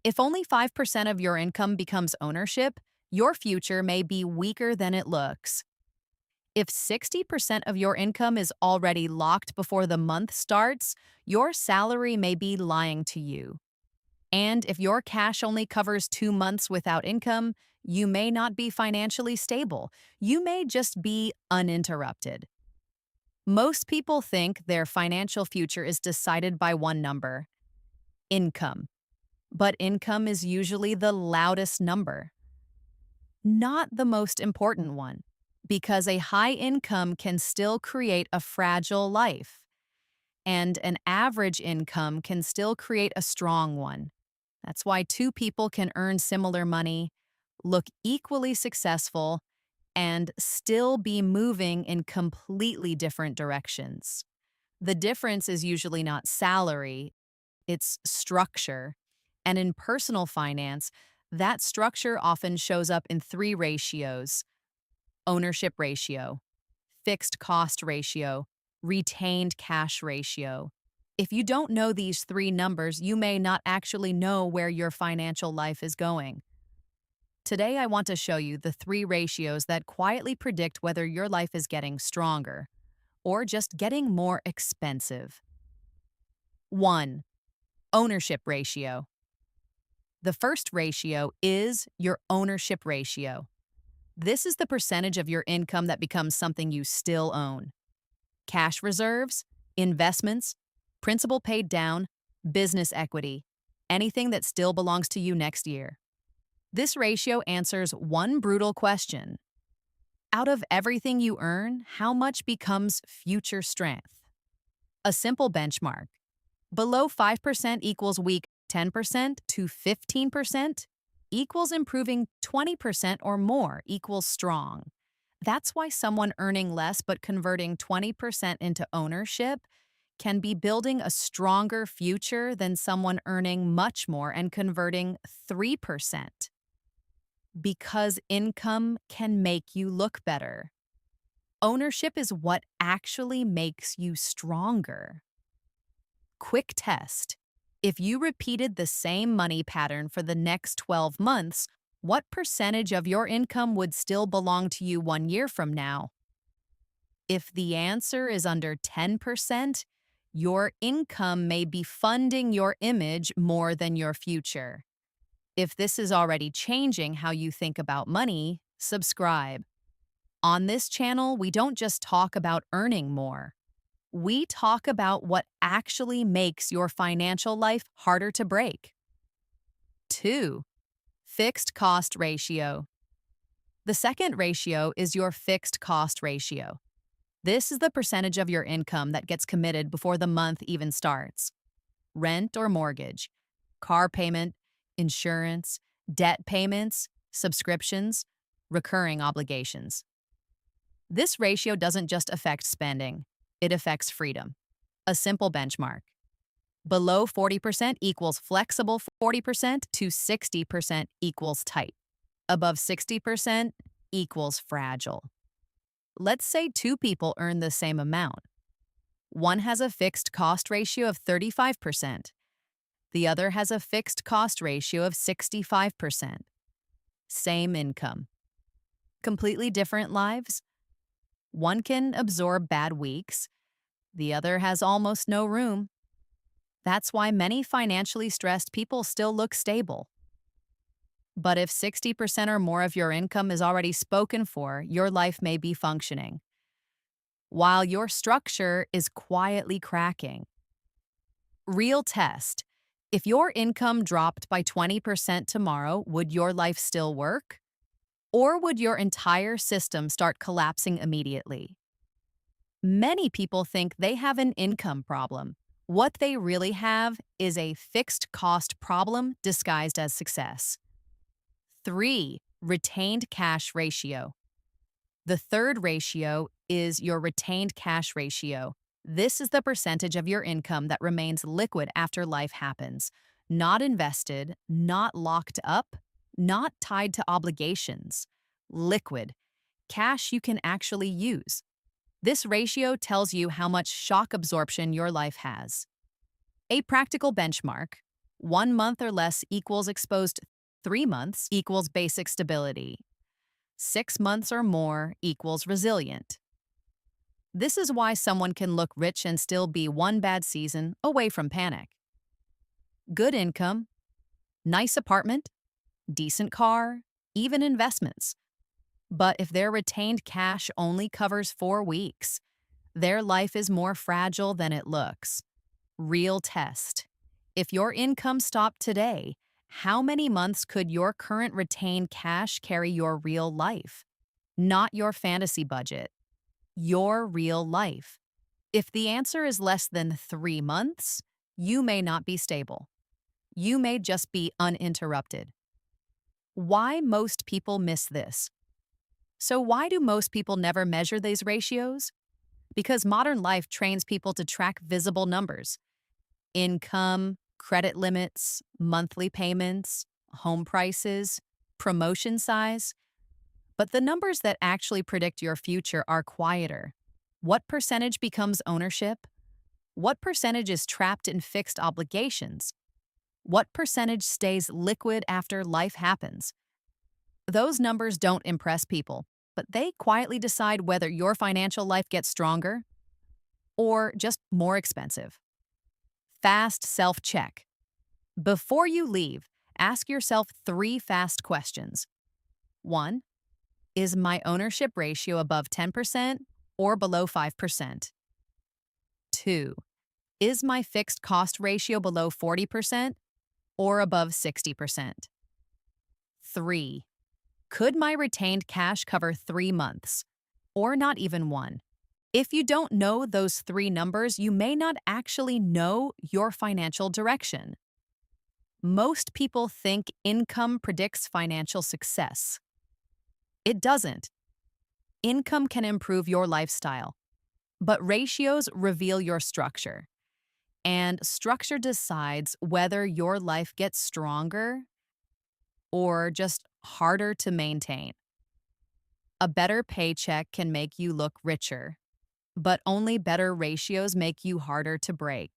If only 5% of your income becomes ownership, your future may be weaker than it looks. If 60% of your income is already locked before the month starts, your salary may be lying to you. And if your cash only covers 2 months without income, you may not be financially stable. You may just be uninterrupted. Most people think their financial future is decided by one number: income. But income is usually the loudest number, not the most important one, because a high income can still create a fragile life, and an average income can still create a strong one. That's why two people can earn similar money, look equally successful, and still be moving in completely different directions. The difference is usually not salary, it's structure. And in personal finance, that structure often shows up in three ratios: ownership ratio, fixed cost ratio, retained cash ratio. If you don't know these three numbers, you may not actually know where your financial life is going. Today, I want to show you the three ratios that quietly predict whether your life is getting stronger or just getting more expensive. 1. Ownership ratio. The first ratio is your ownership ratio. This is the percentage of your income that becomes something you still own. Cash reserves, investments, principal paid down, business equity, anything that still belongs to you next year. This ratio answers one brutal question: out of everything you earn, how much becomes future strength? A simple benchmark: below 5% equals weak, 10% to 15% equals improving, 20% or more equals strong. That's why someone earning less but converting 20% into ownership can be building a stronger future than someone earning much more and converting 3%. Because income can make you look better. Ownership is what actually makes you stronger. Quick test. If you repeated the same money pattern for the next 12 months, what percentage of your income would still belong to you 1 year from now? If the answer is under 10%, your income may be funding your image more than your future. If this is already changing how you think about money, subscribe. On this channel, we don't just talk about earning more. We talk about what actually makes your financial life harder to break. 2. Fixed cost ratio. The second ratio is your fixed cost ratio. This is the percentage of your income that gets committed before the month even starts. Rent or mortgage, car payment, insurance, debt payments, subscriptions, recurring obligations. This ratio doesn't just affect spending, it affects freedom. A simple benchmark: below 40% equals flexible, 40% to 60% equals tight. Above 60% equals fragile. Let's say two people earn the same amount. One has a fixed cost ratio of 35%. The other has a fixed cost ratio of 65%. Same income. Completely different lives. One can absorb bad weeks. The other has almost no room. That's why many financially stressed people still look stable. But if 60% or more of your income is already spoken for, your life may be functioning, while your structure is quietly cracking. Real test. If your income dropped by 20% tomorrow, would your life still work? Or would your entire system start collapsing immediately? Many people think they have an income problem. What they really have is a fixed cost problem disguised as success. 3. Retained cash ratio. The third ratio is your retained cash ratio. This is the percentage of your income that remains liquid after life happens, not invested, not locked up, not tied to obligations. Liquid. Cash you can actually use. This ratio tells you how much shock absorption your life has. A practical benchmark: 1 month or less equals exposed. 3 months equals basic stability. 6 months or more equals resilient. This is why someone can look rich and still be one bad season away from panic. Good income, nice apartment, decent car, even investments. But if their retained cash only covers 4 weeks, their life is more fragile than it looks. Real test. If your income stopped today, how many months could your current retained cash carry your real life? Not your fantasy budget, your real life. If the answer is less than 3 months, you may not be stable. You may just be uninterrupted. Why most people miss this? So why do most people never measure these ratios? Because modern life trains people to track visible numbers: income, credit limits, monthly payments, home prices, promotion size. But the numbers that actually predict your future are quieter. What percentage becomes ownership? What percentage is trapped in fixed obligations? What percentage stays liquid after life happens? Those numbers don't impress people, but they quietly decide whether your financial life gets stronger or just more expensive. Fast self-check. Before you leave, ask yourself 3 fast questions. 1. Is my ownership ratio above 10% or below 5%? 2. Is my fixed cost ratio below 40% or above 60%? 3. Could my retained cash cover 3 months or not even one? If you don't know those 3 numbers, you may not actually know your financial direction. Most people think income predicts financial success. It doesn't. Income can improve your lifestyle, but ratios reveal your structure. And structure decides whether your life gets stronger or just harder to maintain. A better paycheck can make you look richer, but only better ratios make you harder to break.